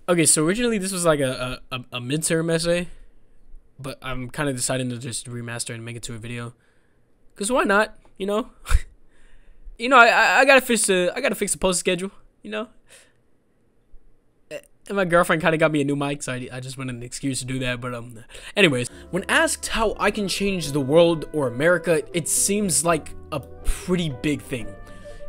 Okay, so originally this was like a midterm essay, but I'm kind of deciding to just remaster and make it to a video. Cause why not? You know, I gotta fix the post schedule. You know, and my girlfriend kind of got me a new mic, so I just wanted an excuse to do that. But anyways, when asked how I can change the world or America, it seems like a pretty big thing.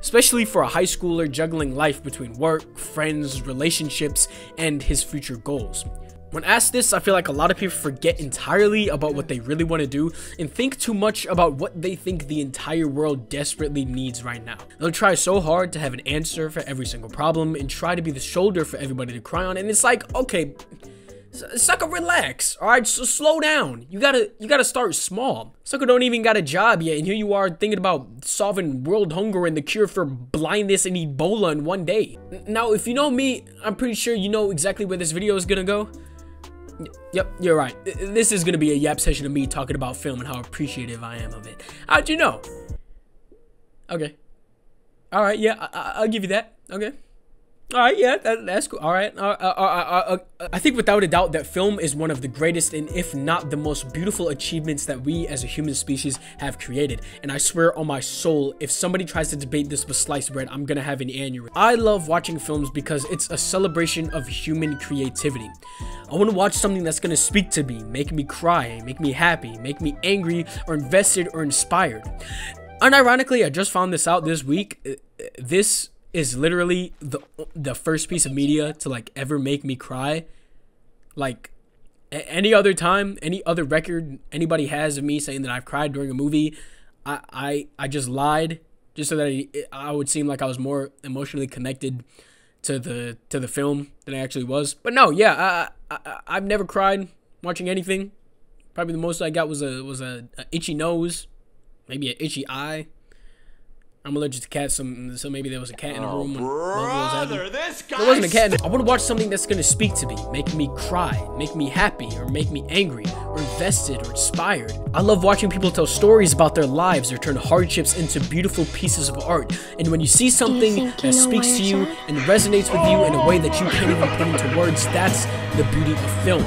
Especially for a high schooler juggling life between work, friends, relationships, and his future goals. When asked this, I feel like a lot of people forget entirely about what they really want to do and think too much about what they think the entire world desperately needs right now. They'll try so hard to have an answer for every single problem and try to be the shoulder for everybody to cry on, and it's like, okay, sucker, relax, all right? So slow down. You gotta start small. Sucker don't even got a job yet, and here you are thinking about solving world hunger and the cure for blindness and Ebola in one day. Now, if you know me, I'm pretty sure you know exactly where this video is gonna go. Yep, you're right. This is gonna be a yap session of me talking about film and how appreciative I am of it. How'd you know? Okay. All right, yeah, I'll give you that. Okay. All right, yeah, that's cool. All right. I think without a doubt that film is one of the greatest and if not the most beautiful achievements that we as a human species have created. And I swear on my soul, if somebody tries to debate this with sliced bread, I'm gonna have an aneurysm. I love watching films because it's a celebration of human creativity. I want to watch something that's gonna speak to me, make me cry, make me happy, make me angry or invested or inspired. Unironically, I just found this out this week. This is literally the first piece of media to like ever make me cry. Like any other time, any other record anybody has of me saying that I've cried during a movie, I just lied just so that I would seem like I was more emotionally connected to the film than I actually was. But no, yeah, I've never cried watching anything. Probably the most I got was a itchy nose, maybe an itchy eye. I'm allergic to cats, so maybe there was a cat in the room. Brother, this guy. There wasn't a cat. I want to watch something that's gonna speak to me, make me cry, make me happy, or make me angry, or invested, or inspired. I love watching people tell stories about their lives or turn hardships into beautiful pieces of art. And when you see something that speaks to you and resonates with you in a way that you can't even put into words, that's the beauty of film.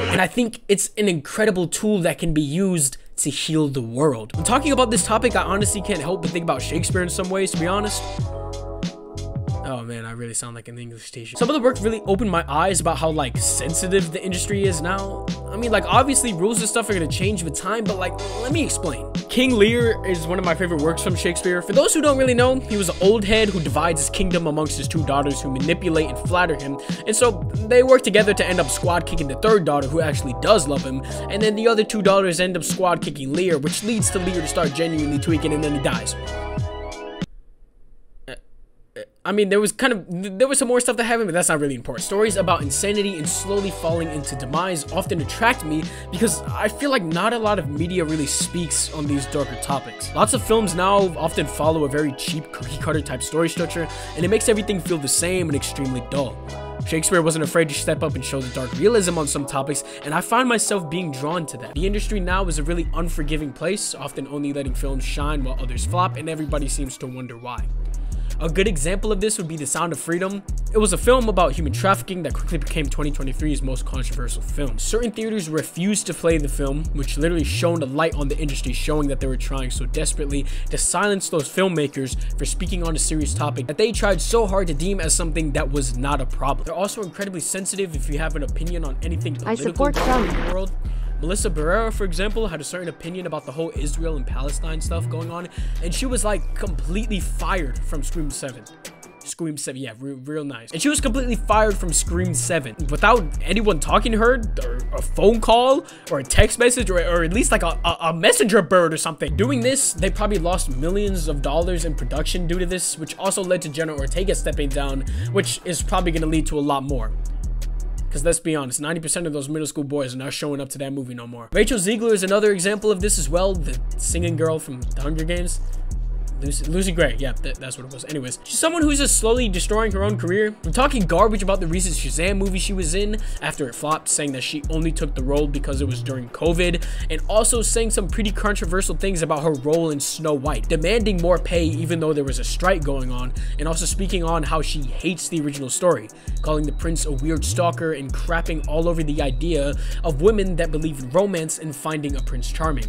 And I think it's an incredible tool that can be used to heal the world. When talking about this topic, I honestly can't help but think about Shakespeare in some ways, to be honest. Oh man, I really sound like an English teacher. Some of the work really opened my eyes about how like sensitive the industry is now. I mean, like obviously rules and stuff are gonna change with time, but like, let me explain. King Lear is one of my favorite works from Shakespeare. For those who don't really know, he was an old head who divides his kingdom amongst his two daughters who manipulate and flatter him. And so they work together to end up squad kicking the third daughter who actually does love him. And then the other two daughters end up squad kicking Lear, which leads to Lear to start genuinely tweaking, and then he dies. I mean, there was some more stuff that happened, but that's not really important. Stories about insanity and slowly falling into demise often attract me because I feel like not a lot of media really speaks on these darker topics. Lots of films now often follow a very cheap cookie-cutter type story structure, and it makes everything feel the same and extremely dull. Shakespeare wasn't afraid to step up and show the dark realism on some topics, and I find myself being drawn to that. The industry now is a really unforgiving place, often only letting films shine while others flop, and everybody seems to wonder why. A good example of this would be The Sound of Freedom. It was a film about human trafficking that quickly became 2023's most controversial film. Certain theaters refused to play the film, which literally shone a light on the industry, showing that they were trying so desperately to silence those filmmakers for speaking on a serious topic that they tried so hard to deem as something that was not a problem. They're also incredibly sensitive if you have an opinion on anything political in the world. Melissa Barrera, for example, had a certain opinion about the whole Israel and Palestine stuff going on, and she was like completely fired from Scream 7. Scream 7, yeah, real nice. And she was completely fired from Scream 7 without anyone talking to her, or a phone call, or a text message, or at least like a messenger bird or something. Doing this, they probably lost millions of dollars in production due to this, which also led to Jenna Ortega stepping down, which is probably going to lead to a lot more. Because let's be honest, 90% of those middle school boys are not showing up to that movie no more. Rachel Ziegler is another example of this as well, the singing girl from The Hunger Games. Lucy Gray, yeah, that's what it was. Anyways, she's someone who's just slowly destroying her own career. I'm talking garbage about the recent Shazam movie she was in after it flopped, saying that she only took the role because it was during COVID, and also saying some pretty controversial things about her role in Snow White, demanding more pay even though there was a strike going on, and also speaking on how she hates the original story, calling the prince a weird stalker and crapping all over the idea of women that believe in romance and finding a prince charming.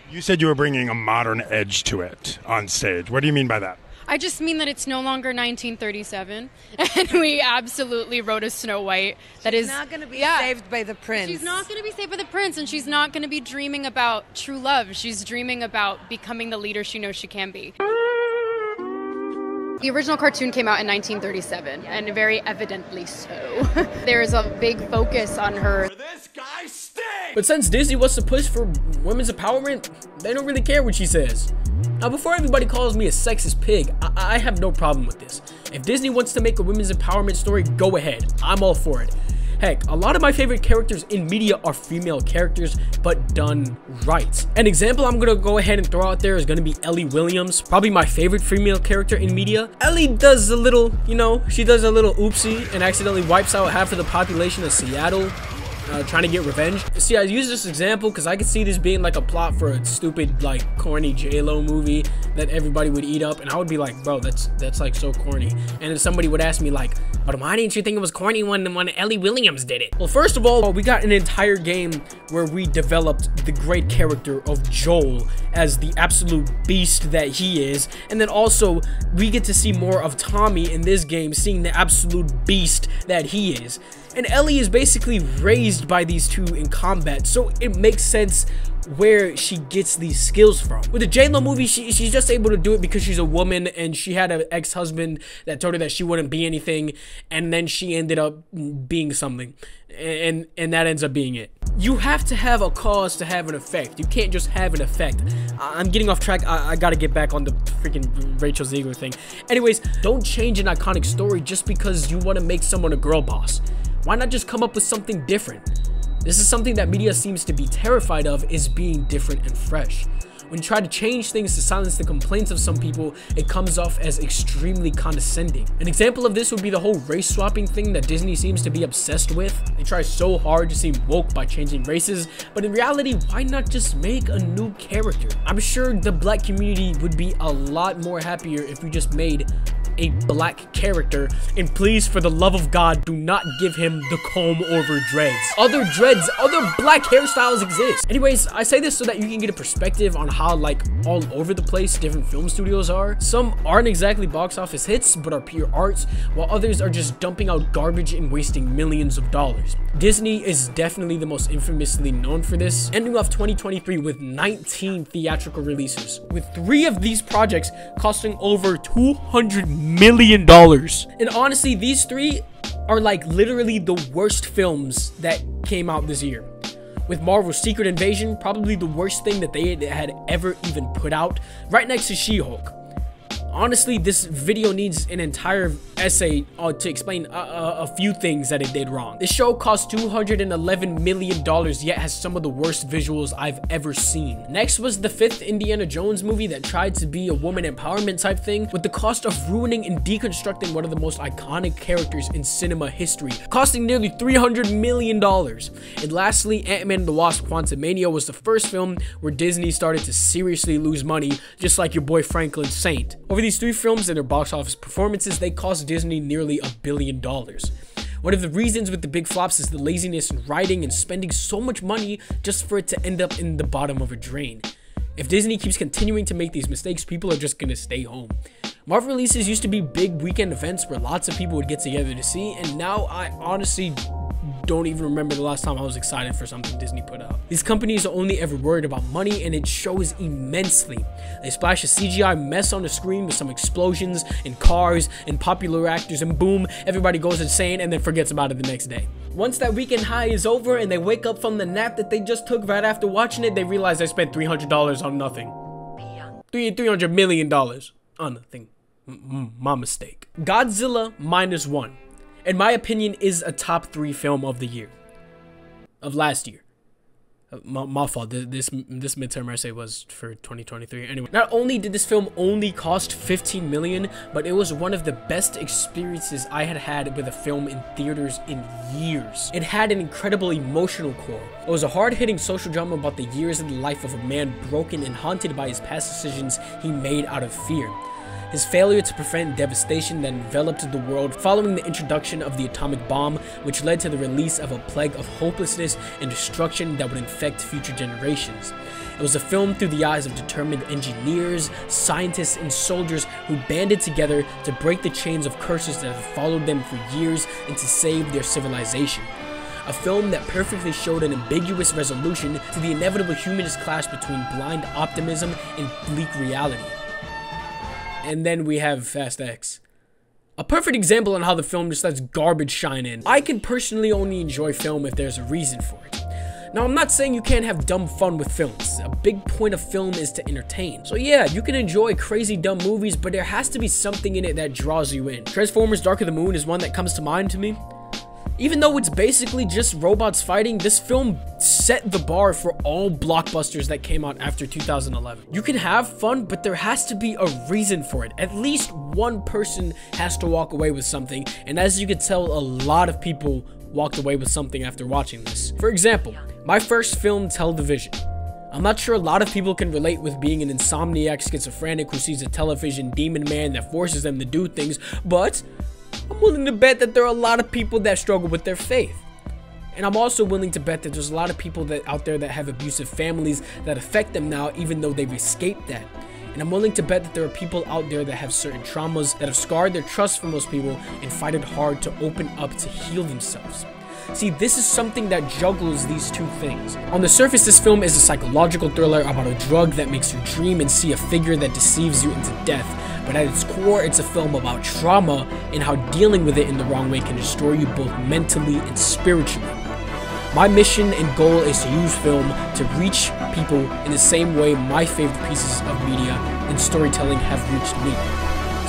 You said you were bringing a modern edge to it on stage. What do you mean by that? I just mean that it's no longer 1937, and we absolutely wrote a Snow White that is not going to be saved by the prince. She's not going to be saved by the prince, and she's not going to be dreaming about true love. She's dreaming about becoming the leader she knows she can be. The original cartoon came out in 1937, and very evidently so. There is a big focus on her. This guy stinks! But since Disney wants to push for women's empowerment, they don't really care what she says. Now, before everybody calls me a sexist pig, I have no problem with this. If Disney wants to make a women's empowerment story, go ahead. I'm all for it. Heck, a lot of my favorite characters in media are female characters, but done right. An example I'm gonna go ahead and throw out there is gonna be Ellie Williams, probably my favorite female character in media. Ellie does a little, she does a little oopsie and accidentally wipes out half of the population of Seattle. Trying to get revenge. See, I use this example because I could see this being like a plot for a stupid, like, corny J-Lo movie that everybody would eat up, and I would be like, bro, that's like so corny. And then somebody would ask me like, but why didn't you think it was corny when Ellie Williams did it? Well, first of all, we got an entire game where we developed the great character of Joel as the absolute beast that he is, and then also we get to see more of Tommy in this game, seeing the absolute beast that he is. And Ellie is basically raised by these two in combat, so it makes sense where she gets these skills from. With the J-Lo movie, she's just able to do it because she's a woman and she had an ex-husband that told her that she wouldn't be anything, and then she ended up being something, and that ends up being it. You have to have a cause to have an effect. You can't just have an effect. I'm getting off track. I gotta get back on the freaking Rachel Ziegler thing. Anyways, don't change an iconic story just because you want to make someone a girl boss. Why not just come up with something different? This is something that media seems to be terrified of, is being different and fresh. When you try to change things to silence the complaints of some people, it comes off as extremely condescending. An example of this would be the whole race swapping thing that Disney seems to be obsessed with. They try so hard to seem woke by changing races, but in reality, why not just make a new character? I'm sure the black community would be a lot more happier if we just made a black character, and please, for the love of God, do not give him the comb over dreads. Other black hairstyles exist. Anyways, I say this so that you can get a perspective on how, like, all over the place different film studios are. Some aren't exactly box office hits, but are pure arts, while others are just dumping out garbage and wasting millions of dollars. Disney is definitely the most infamously known for this, ending off 2023 with 19 theatrical releases, with 3 of these projects costing over $200 million. And honestly, these 3 are like literally the worst films that came out this year. With Marvel's Secret Invasion, probably the worst thing that they had ever even put out, right next to She-Hulk. Honestly, this video needs an entire essay to explain a few things that it did wrong. This show cost $211 million, yet has some of the worst visuals I've ever seen. Next was the 5th Indiana Jones movie that tried to be a woman empowerment type thing, with the cost of ruining and deconstructing one of the most iconic characters in cinema history, costing nearly $300 million. And lastly, Ant-Man and the Wasp: Quantumania was the first film where Disney started to seriously lose money, just like your boy Franklin Saint. Over these 3 films and their box office performances, they cost Disney nearly $1 billion. One of the reasons with the big flops is the laziness in writing and spending so much money just for it to end up in the bottom of a drain. If Disney keeps continuing to make these mistakes, people are just gonna stay home. Marvel releases used to be big weekend events where lots of people would get together to see, and now I honestly don't even remember the last time I was excited for something Disney put out. These companies are only ever worried about money, and it shows immensely. They splash a CGI mess on the screen with some explosions and cars and popular actors, and boom, everybody goes insane and then forgets about it the next day. Once that weekend high is over and they wake up from the nap that they just took right after watching it, they realize they spent $300 on nothing. $300 million on nothing. My mistake. Godzilla -1. In my opinion, is a top 3 film of the year. Of last year. My fault. This midterm essay was for 2023. Anyway, not only did this film only cost $15 million, but it was one of the best experiences I had had with a film in theaters in years. It had an incredible emotional core. It was a hard-hitting social drama about the years of the life of a man broken and haunted by his past decisions he made out of fear. His failure to prevent devastation that enveloped the world following the introduction of the atomic bomb, which led to the release of a plague of hopelessness and destruction that would infect future generations. It was a film through the eyes of determined engineers, scientists, and soldiers who banded together to break the chains of curses that had followed them for years and to save their civilization. A film that perfectly showed an ambiguous resolution to the inevitable humanist clash between blind optimism and bleak reality. And then we have Fast X. A perfect example on how the film just lets garbage shine in. I can personally only enjoy film if there's a reason for it. Now, I'm not saying you can't have dumb fun with films. A big point of film is to entertain. So yeah, you can enjoy crazy dumb movies, but there has to be something in it that draws you in. Transformers Dark of the Moon is one that comes to mind to me. Even though it's basically just robots fighting, this film set the bar for all blockbusters that came out after 2011. You can have fun, but there has to be a reason for it. At least one person has to walk away with something, and as you can tell, a lot of people walked away with something after watching this. For example, my first film, Television. I'm not sure a lot of people can relate with being an insomniac schizophrenic who sees a television demon man that forces them to do things, but I'm willing to bet that there are a lot of people that struggle with their faith. And I'm also willing to bet that there's a lot of people out there that have abusive families that affect them now, even though they've escaped that. And I'm willing to bet that there are people out there that have certain traumas that have scarred their trust for most people and fight it hard to open up to heal themselves. See, this is something that juggles these two things. On the surface, this film is a psychological thriller about a drug that makes you dream and see a figure that deceives you into death. But at its core, it's a film about trauma and how dealing with it in the wrong way can destroy you both mentally and spiritually. My mission and goal is to use film to reach people in the same way my favorite pieces of media and storytelling have reached me.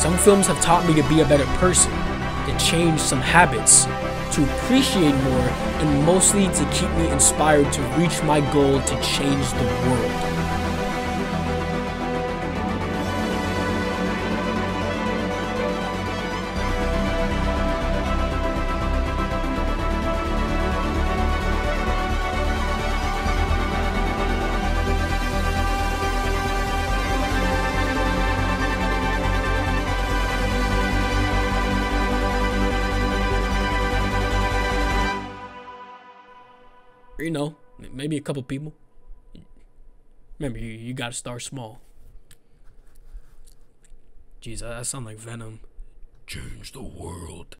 Some films have taught me to be a better person, to change some habits, to appreciate more, and mostly to keep me inspired to reach my goal to change the world. You know, maybe a couple people. Remember, you gotta start small. Jeez, I sound like Venom. Change the world.